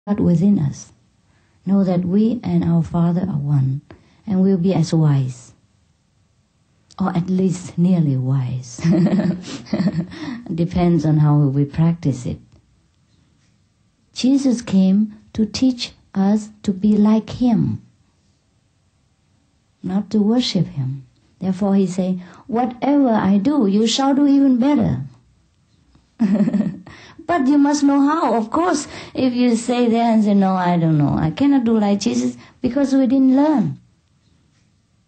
God within us. Know that we and our Father are one, and we'll be as wise, or at least nearly wise. Depends on how we practice it. Jesus came to teach us to be like Him, not to worship Him. Therefore He say, whatever I do, you shall do even better. But you must know how. Of course, if you say there and say, no, I don't know, I cannot do like Jesus, because we didn't learn.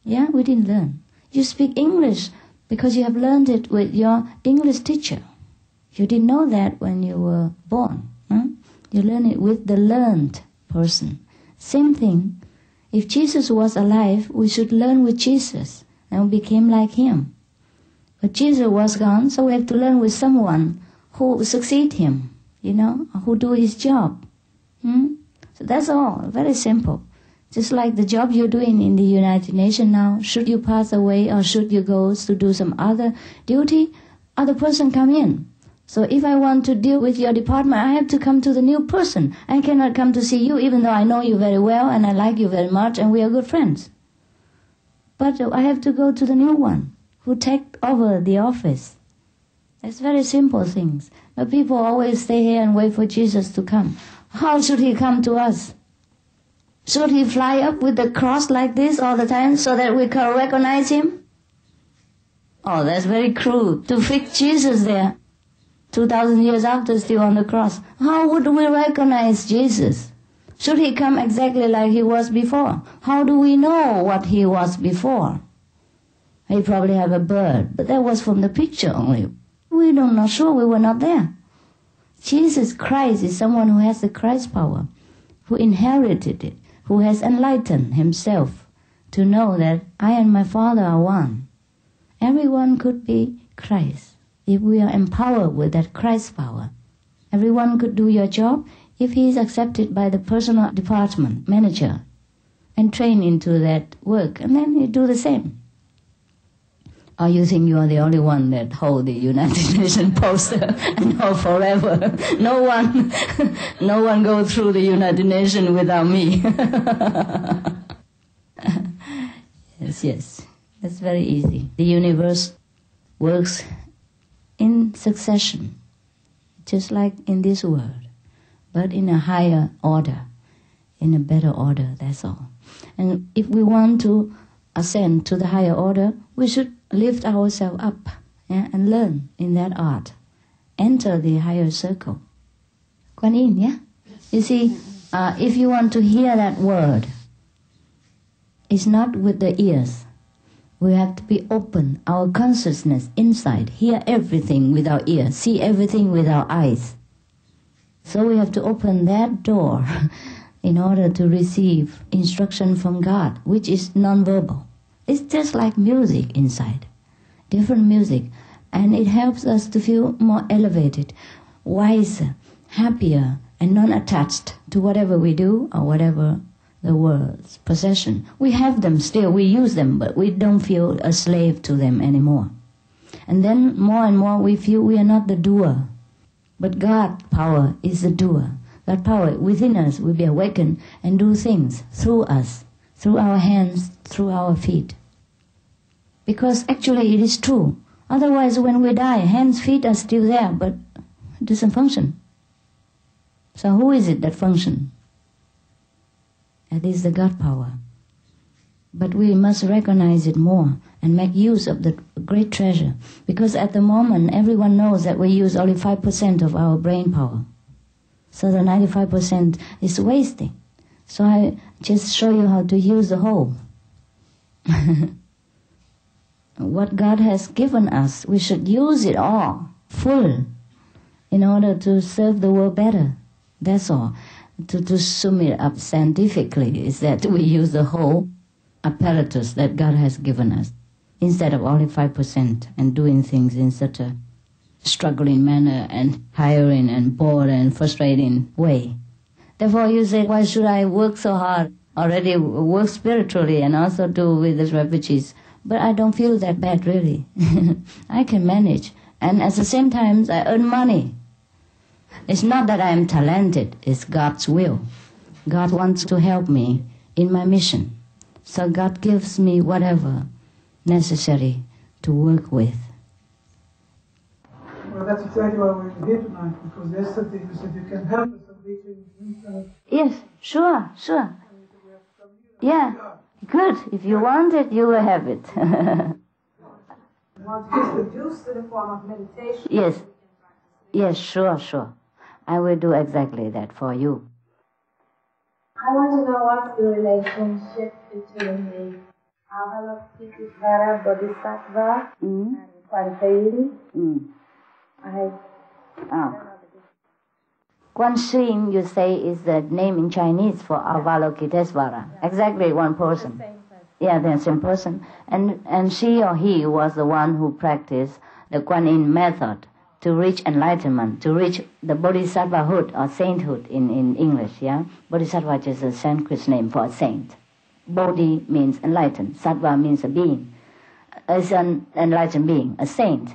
Yeah, we didn't learn. You speak English because you have learned it with your English teacher. You didn't know that when you were born. Huh? You learn it with the learned person. Same thing. If Jesus was alive, we should learn with Jesus, and we became like Him. But Jesus was gone, so we have to learn with someone who succeed Him, who do His job. So that's all, very simple. Just like the job you're doing in the United Nations now, should you pass away or should you go to do some other duty, other person come in. So if I want to deal with your department, I have to come to the new person. I cannot come to see you, even though I know you very well and I like you very much and we are good friends. But I have to go to the new one who take over the office. It's very simple things. But people always stay here and wait for Jesus to come. How should He come to us? Should He fly up with the cross like this all the time so that we can recognize Him? Oh, that's very crude. To fix Jesus there, 2,000 years after, still on the cross. How would we recognize Jesus? Should He come exactly like He was before? How do we know what He was before? He probably have a bird, but that was from the picture only. We're not sure, we were not there. Jesus Christ is someone who has the Christ power, who inherited it, who has enlightened Himself to know that I and my Father are one. Everyone could be Christ if we are empowered with that Christ power. Everyone could do your job if he is accepted by the personal department manager and trained into that work, and then you do the same. Or you think you are the only one that hold the United Nations poster and hold forever? No one go through the United Nations without me. Yes, that's very easy. The universe works in succession, just like in this world, but in a higher order, in a better order, that's all. And if we want to ascend to the higher order, we should lift ourselves up and learn in that art. Enter the higher circle. Kuan Yin, yeah? You see, if you want to hear that word, it's not with the ears. We have to be open. Our consciousness inside, hear everything with our ears, see everything with our eyes. So we have to open that door in order to receive instruction from God, which is non-verbal. It's just like music inside, different music, and it helps us to feel more elevated, wiser, happier, and non-attached to whatever we do or whatever the world's possession. We have them still, we use them, but we don't feel a slave to them anymore. And then more and more we feel we are not the doer, but God's power is the doer. That power within us will be awakened and do things through us, through our hands, through our feet. Because actually it is true. Otherwise when we die, hands, feet are still there, but it doesn't function. So who is it that functions? That is the God power. But we must recognize it more and make use of the great treasure. Because at the moment everyone knows that we use only 5% of our brain power. So the 95% is wasting. So I just show you how to use the whole. What God has given us, we should use it all, full, in order to serve the world better. That's all. To sum it up scientifically is that we use the whole apparatus that God has given us, instead of only 5% and doing things in such a struggling manner and tiring and bored and frustrating way. Therefore you say, why should I work so hard? Already work spiritually and also do with the refugees. But I don't feel that bad really. I can manage. And at the same time I earn money. It's not that I am talented, it's God's will. God wants to help me in my mission. So God gives me whatever necessary to work with. Well, that's exactly why we're here tonight, because yesterday you said you can help us reaching. Yes, sure. Yeah, good. If you want it, you will have it. Want to introduce to the form of meditation? Yes, sure. I will do exactly that for you. I want to know what's the relationship between the Avalokiteshvara Bodhisattva and Kwan Guan Xing, you say, is the name in Chinese for Avalokiteshvara. Exactly one person. Yeah, the same person. And she or he was the one who practiced the Guan Yin method to reach enlightenment, to reach the bodhisattvahood or sainthood in English, yeah? Bodhisattva is a Sanskrit name for a saint. Bodhi means enlightened. Sattva means a being. It's an enlightened being, a saint.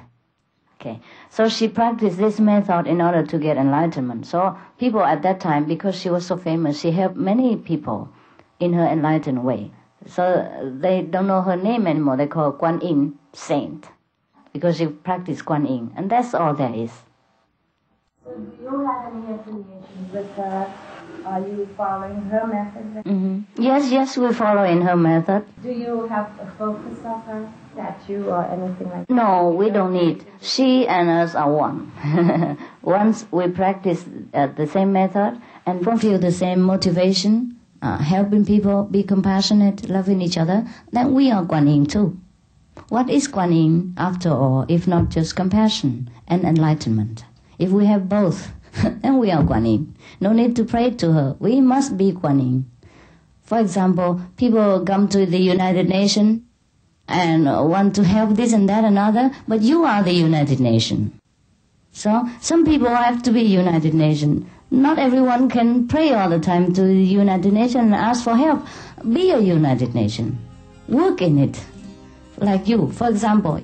Okay, so she practiced this method in order to get enlightenment. So people at that time, because she was so famous, she helped many people in her enlightened way. So they don't know her name anymore. They call her Guan Yin saint, because she practiced Guan Yin, and that's all there is. So do you have any affiliation with her? Are you following her method? Mm-hmm. Yes, we follow in her method. Do you have a focus of her statue or anything like that? No, we don't need. She and us are one. Once we practice the same method and fulfill the same motivation, helping people, be compassionate, loving each other, then we are Guan Yin too. What is Guan Yin, after all, if not just compassion and enlightenment? If we have both, then we are Guan Yin. No need to pray to her. We must be Guan Yin. For example, people come to the United Nations and want to help this and that and other, but you are the United Nation. So some people have to be United Nation. Not everyone can pray all the time to the United Nation and ask for help. Be a United Nation. Work in it. Like you, for example.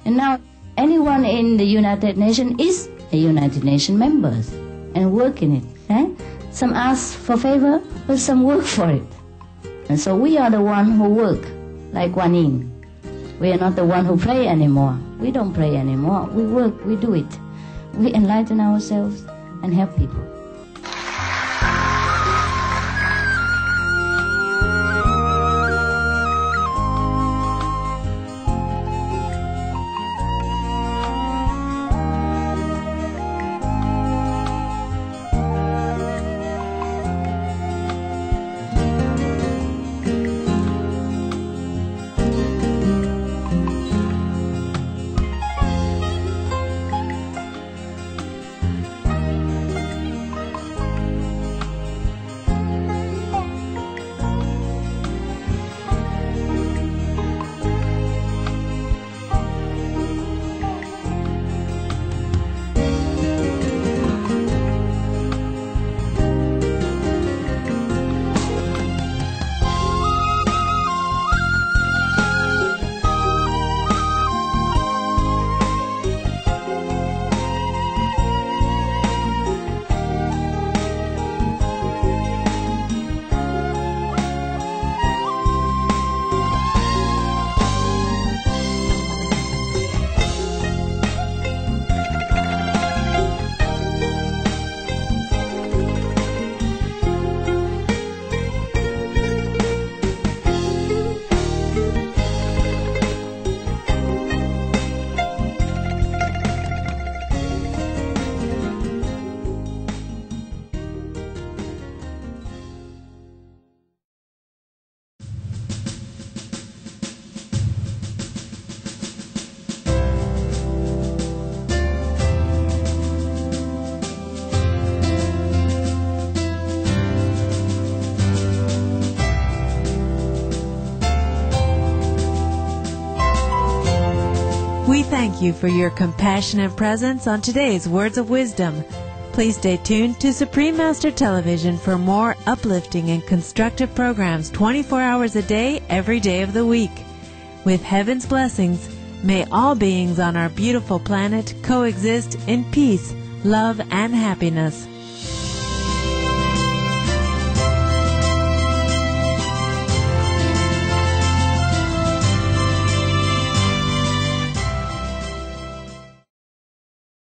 And now anyone in the United Nations is a United Nation member and work in it. Right? Some ask for favor, but some work for it. And so we are the one who work like Guan Yin. We are not the one who pray anymore. We don't pray anymore. We work, we do it. We enlighten ourselves and help people. We thank you for your compassionate presence on today's Words of Wisdom. Please stay tuned to Supreme Master Television for more uplifting and constructive programs 24 hours a day, every day of the week. With heaven's blessings, may all beings on our beautiful planet coexist in peace, love, and happiness.